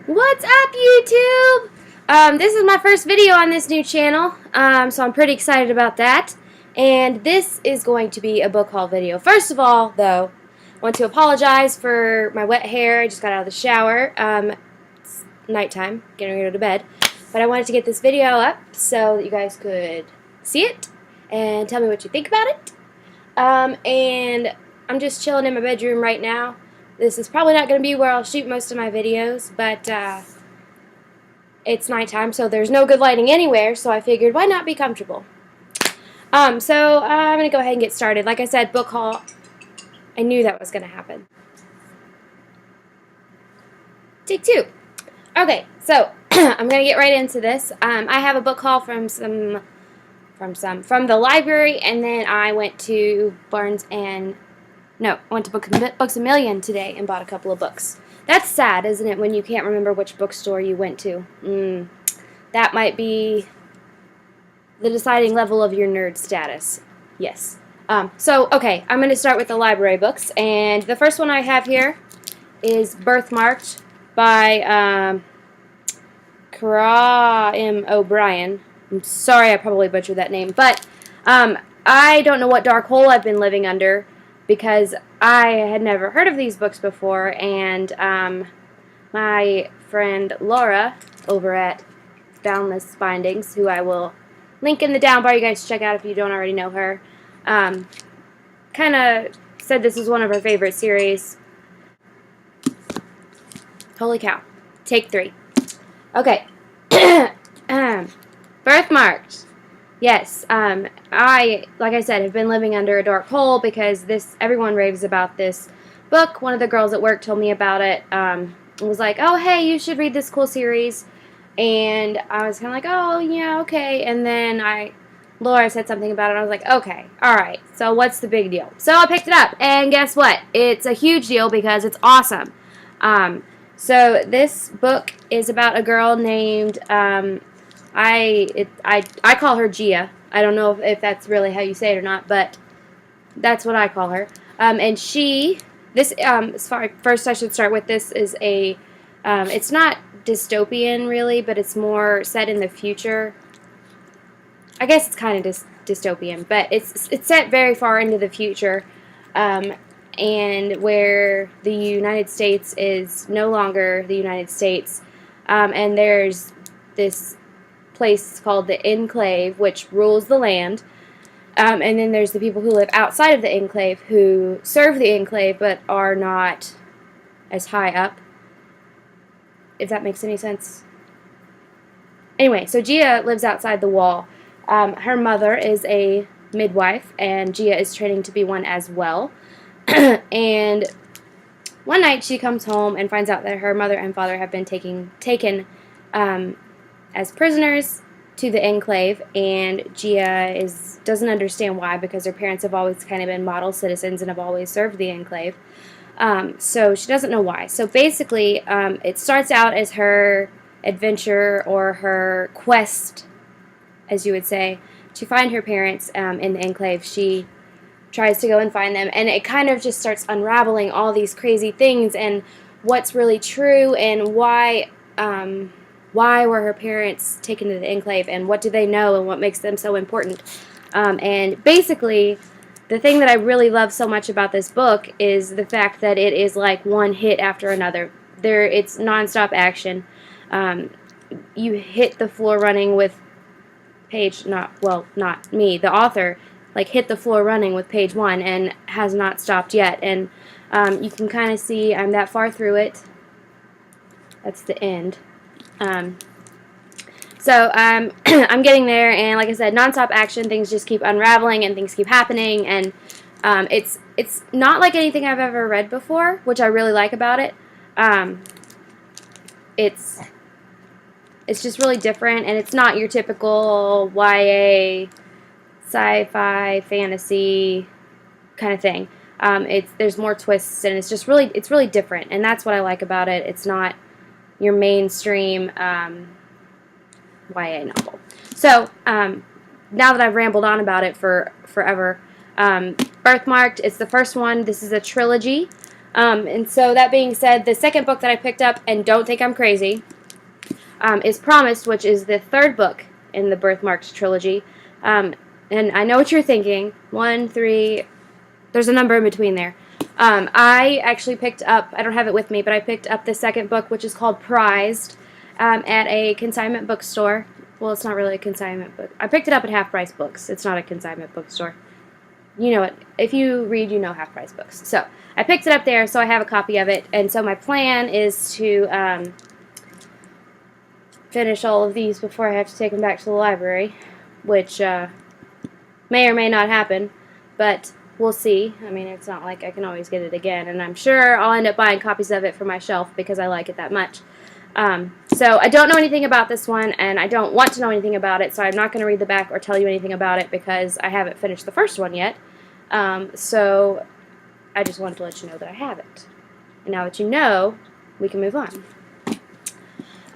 What's up, YouTube? This is my first video on this new channel, so I'm pretty excited about that. And this is going to be a book haul video. First of all, though, I want to apologize for my wet hair. I just got out of the shower. It's nighttime, getting ready to go to bed. But I wanted to get this video up so that you guys could see it and tell me what you think about it. And I'm just chilling in my bedroom right now. This is probably not going to be where I'll shoot most of my videos, but it's nighttime, so there's no good lighting anywhere, so I figured why not be comfortable. So I'm going to go ahead and get started. Like I said, book haul. I knew that was going to happen. Take two. Okay, so I'm going to get right into this. I have a book haul from the library, and then I went to I went to Books A Million today and bought a couple of books. That's sad, isn't it, when you can't remember which bookstore you went to? That might be the deciding level of your nerd status. Yes. Okay, I'm going to start with the library books, and the first one I have here is Birthmarked by Cara M. O'Brien. I'm sorry I probably butchered that name, but I don't know what dark hole I've been living under, because I had never heard of these books before, and my friend Laura over at Boundless Bindings, who I will link in the down bar, you guys check out if you don't already know her, kind of said this was one of her favorite series. Holy cow. Take three. Okay. Birthmarked. Yes, like I said, have been living under a dark hole because everyone raves about this book. One of the girls at work told me about it, and was like, oh, hey, you should read this cool series. And I was kind of like, oh, yeah, okay. And then Laura said something about it, and I was like, okay, all right, so what's the big deal? So I picked it up, and guess what? It's a huge deal because it's awesome. So this book is about a girl named, I call her Gia. I don't know if that's really how you say it or not, but that's what I call her. And first I should start with, this is it's not dystopian really, but it's more set in the future. I guess it's kind of dystopian, but it's set very far into the future, and where the United States is no longer the United States, and there's this place called the Enclave, which rules the land, and then there's the people who live outside of the Enclave who serve the Enclave but are not as high up, if that makes any sense. Anyway, so Gia lives outside the wall. Her mother is a midwife, and Gia is training to be one as well. And one night she comes home and finds out that her mother and father have been taken as prisoners to the Enclave, and Gia doesn't understand why, because her parents have always kind of been model citizens and have always served the Enclave. So she doesn't know why. So basically, it starts out as her adventure, or her quest, as you would say, to find her parents in the Enclave. She tries to go and find them, and it kind of just starts unraveling all these crazy things and what's really true, and why were her parents taken to the Enclave, and what do they know, and what makes them so important. And basically, the thing that I really love so much about this book is the fact that it is like one hit after another. It's nonstop action. You hit the floor running with not me, the author, like hit the floor running with page 1 and has not stopped yet. And you can kind of see I'm that far through it. That's the end. I'm getting there, and like I said, nonstop action. Things just keep unraveling, and things keep happening, and it's not like anything I've ever read before, which I really like about it. It's just really different, and it's not your typical YA, sci-fi, fantasy kind of thing. There's more twists, and it's really different, and that's what I like about it. It's not your mainstream YA novel. So now that I've rambled on about it for forever, Birthmarked, it's the first one. This is a trilogy. And so that being said, the second book that I picked up, and don't think I'm crazy, is Promised, which is the third book in the Birthmarks trilogy. And I know what you're thinking. 1, 3, there's a number in between there. I actually picked up, I don't have it with me, but I picked up the second book, which is called Prized, at a consignment bookstore. Well, it's not really a consignment book. I picked it up at Half Price Books. It's not a consignment bookstore. You know it. If you read, you know Half Price Books. So I picked it up there, so I have a copy of it. And so my plan is to finish all of these before I have to take them back to the library, which may or may not happen, but we'll see. I mean, it's not like I can always get it again, and I'm sure I'll end up buying copies of it for my shelf because I like it that much. So I don't know anything about this one, and I don't want to know anything about it, so I'm not going to read the back or tell you anything about it because I haven't finished the first one yet. So I just wanted to let you know that I have it. And now that you know, we can move on.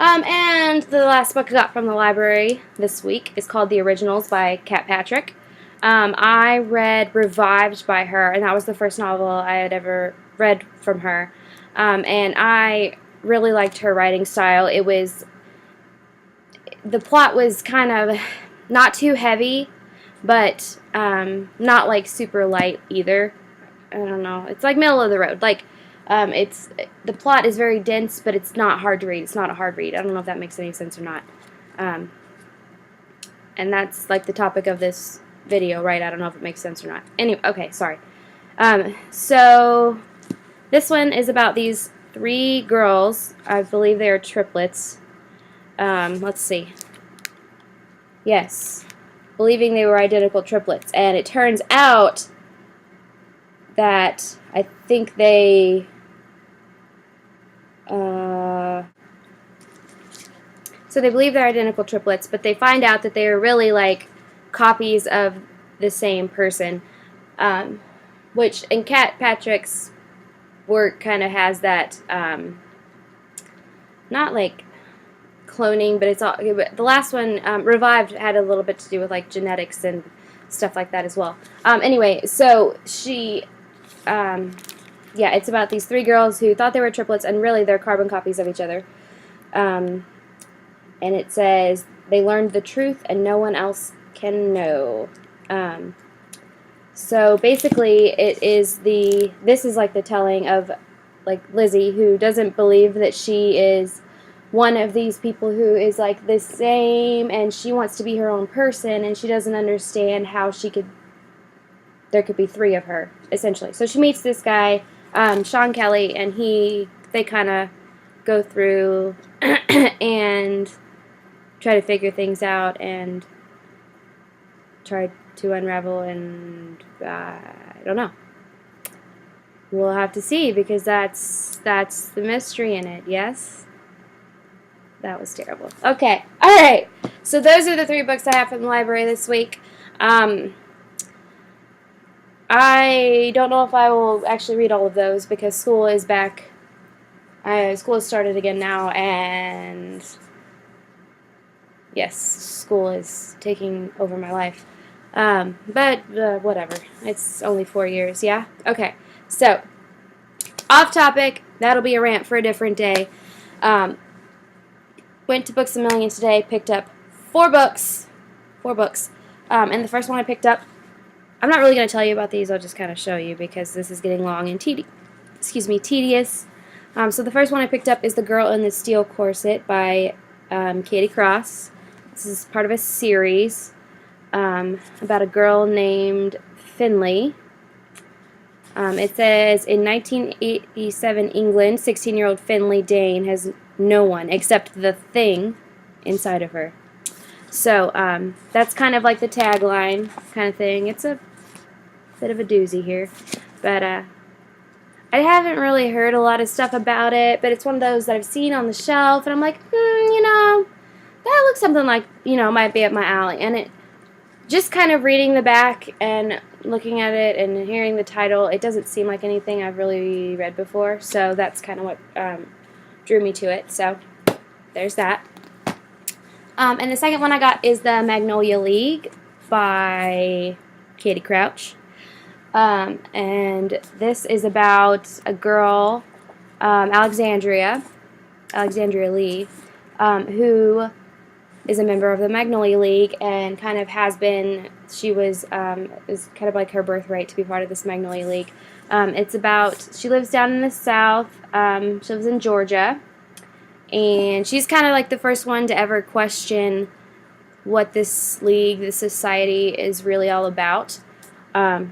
And the last book I got from the library this week is called The Originals by Kat Patrick. I read Revived by her, and that was the first novel I had ever read from her. And I really liked her writing style. The plot was kind of not too heavy, but not like super light either. I don't know. It's like middle of the road. Like, the plot is very dense, but it's not hard to read. It's not a hard read. I don't know if that makes any sense or not. And that's like the topic of this video, right? I don't know if it makes sense or not. Anyway, okay, sorry. So this one is about these 3 girls. I believe they are triplets. Let's see. Yes. Believing they were identical triplets. And it turns out that I think they so they believe they're identical triplets, but they find out that they are really like copies of the same person, which in Kat Patrick's work kind of has that, not like cloning, but it's all, the last one, Revived, had a little bit to do with like genetics and stuff like that as well. Anyway, so she, yeah, it's about these 3 girls who thought they were triplets, and really they're carbon copies of each other. And it says, they learned the truth and no one else can know. So basically this is like the telling of like Lizzie, who doesn't believe that she is one of these people who is like the same, and she wants to be her own person, and she doesn't understand how there could be 3 of her, essentially. So she meets this guy, Sean Kelly, and they kind of go through and try to figure things out and try to unravel, and I don't know. We'll have to see, because that's the mystery in it, yes? That was terrible. Okay, alright. So those are the 3 books I have from the library this week. I don't know if I will actually read all of those because school is back. School has started again now, and yes, school is taking over my life. But whatever. It's only 4 years, yeah? Okay, so, off topic. That'll be a rant for a different day. Went to Books A Million today, picked up 4 books. 4 books. And the first one I picked up, I'm not really going to tell you about these, I'll just kind of show you because this is getting long and tedious. So the first one I picked up is The Girl in the Steel Corset by Katie Cross. This is part of a series about a girl named Finley. It says, in 1987 England, 16-year-old Finley Dane has no one except the thing inside of her. So that's kind of like the tagline kind of thing. It's a bit of a doozy here. But I haven't really heard a lot of stuff about it, but it's one of those that I've seen on the shelf, and I'm like, you know, that looks something like, you know, might be up my alley. And it, just kind of reading the back and looking at it and hearing the title, it doesn't seem like anything I've really read before, so that's kind of what drew me to it. So there's that. And the second one I got is The Magnolia League by Katie Crouch. And this is about a girl, Alexandria Lee, who is a member of the Magnolia League and kind of has been. She was is kind of like her birthright to be part of this Magnolia League. It's about, she lives down in the South. She lives in Georgia, and she's kind of like the first one to ever question what this league, this society is really all about. The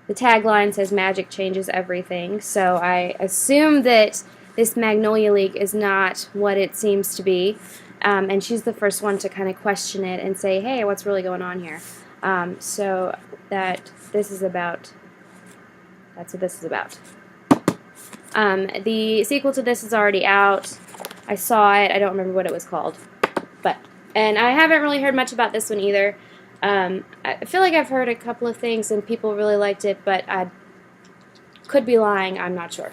tagline says magic changes everything, so I assume that this Magnolia League is not what it seems to be, and she's the first one to kind of question it and say, hey, what's really going on here? So that's what this is about. The sequel to this is already out. I saw it. I don't remember what it was called, and I haven't really heard much about this one either. I feel like I've heard a couple of things and people really liked it, but I could be lying. I'm not sure.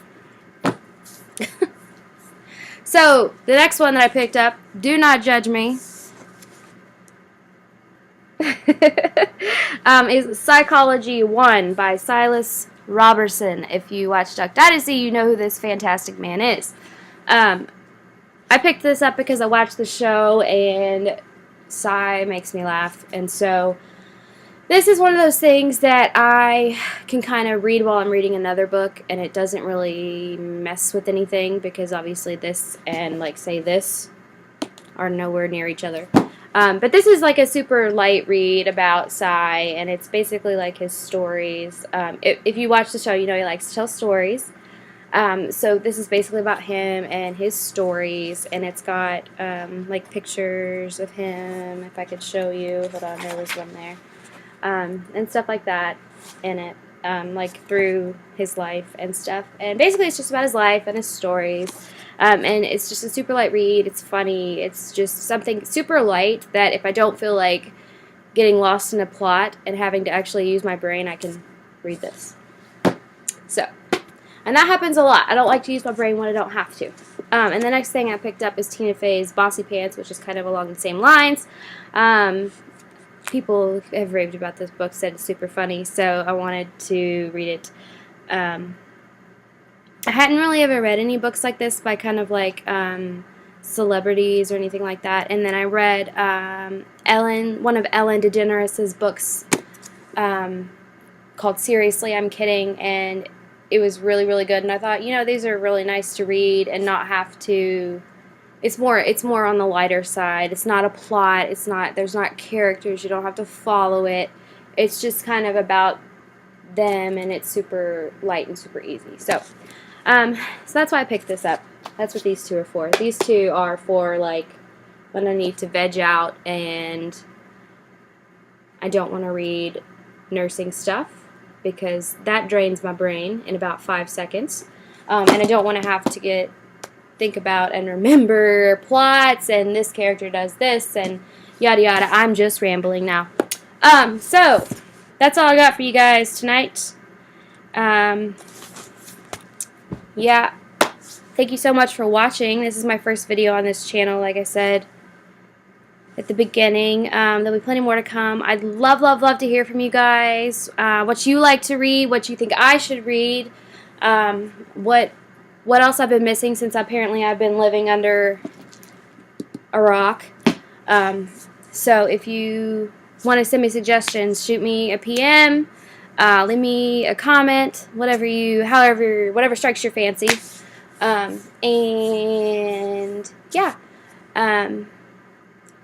So, the next one that I picked up, do not judge me, is Psychology 1 by Silas Robertson. If you watch Duck Dynasty, you know who this fantastic man is. I picked this up because I watched the show and Cy makes me laugh, and so this is one of those things that I can kind of read while I'm reading another book, and it doesn't really mess with anything because obviously this and like say this are nowhere near each other. But this is like a super light read about Cy, and it's basically like his stories. If you watch the show, you know he likes to tell stories. So this is basically about him and his stories, and it's got like pictures of him. If I could show you, hold on, there was one there, and stuff like that in it, like through his life and stuff. And basically, it's just about his life and his stories. And it's just a super light read. It's funny. It's just something super light that if I don't feel like getting lost in a plot and having to actually use my brain, I can read this. So. And that happens a lot. I don't like to use my brain when I don't have to. And the next thing I picked up is Tina Fey's Bossy Pants, which is kind of along the same lines. People have raved about this book, said it's super funny, so I wanted to read it. I hadn't really ever read any books like this by kind of like celebrities or anything like that. And then I read one of Ellen DeGeneres' books called Seriously, I'm Kidding, and it was really, really good, and I thought, these are really nice to read and not have to. It's more on the lighter side. It's not a plot. There's not characters. You don't have to follow it. It's just kind of about them, and it's super light and super easy. So that's why I picked this up. That's what these two are for. These two are for like when I need to veg out and I don't want to read nursing stuff, because that drains my brain in about 5 seconds. And I don't want to have to think about and remember plots, and this character does this, and yada yada. I'm just rambling now. So, that's all I got for you guys tonight. Yeah. Thank you so much for watching. This is my first video on this channel, like I said at the beginning. There'll be plenty more to come. I'd love, love, love to hear from you guys. What you like to read, what you think I should read, what else I've been missing, since apparently I've been living under a rock. So if you want to send me suggestions, shoot me a PM, leave me a comment, whatever strikes your fancy. And yeah.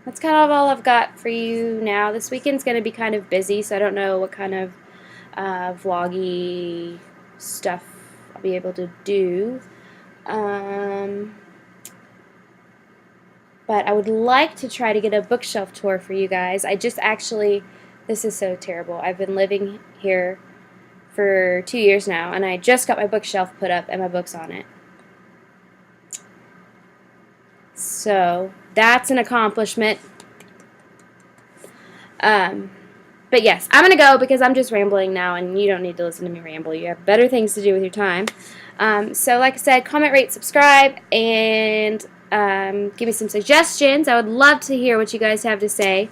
That's kind of all I've got for you now. This weekend's going to be kind of busy, so I don't know what kind of vloggy stuff I'll be able to do. But I would like to try to get a bookshelf tour for you guys. This is so terrible. I've been living here for 2 years now, and I just got my bookshelf put up and my books on it. So that's an accomplishment. But yes, I'm going to go because I'm just rambling now, and you don't need to listen to me ramble. You have better things to do with your time. So like I said, comment, rate, subscribe, and give me some suggestions. I would love to hear what you guys have to say.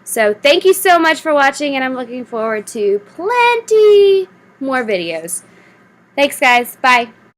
So thank you so much for watching, and I'm looking forward to plenty more videos. Thanks, guys. Bye.